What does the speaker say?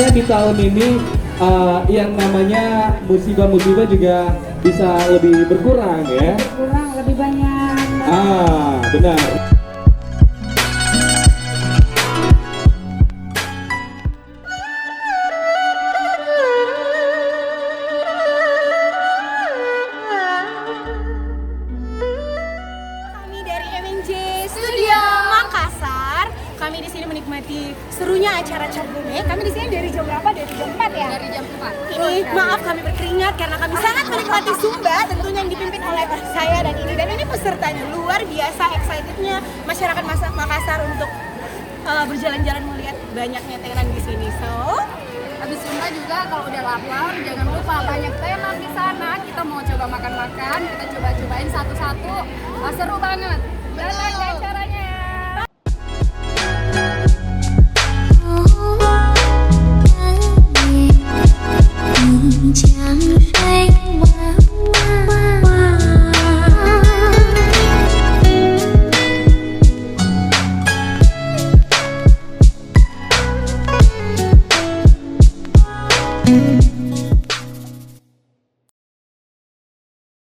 harapannya di tahun ini yang namanya musibah-musibah juga bisa lebih berkurang ya. Berkurang, lebih banyak. Benar. Kami dari MNJ Studio Makassar. Kami di sini menikmati serunya acara Cap Gome. Kami di sini dari jam berapa? Dari jam 4 ya? Dari jam 4. Ini maaf kami berkeringat karena kami sangat menikmati Sumba, tentunya yang dipimpin oleh saya dan ini pesertanya luar biasa excitednya masyarakat Makassar untuk berjalan-jalan melihat banyaknya tenan di sini. So, Habis Sumba juga kalau udah lapar jangan lupa banyak tenan di sana. Kita mau coba makan-makan, kita coba-cobain satu-satu. Seru banget. Jalan deh caranya. Chẳng say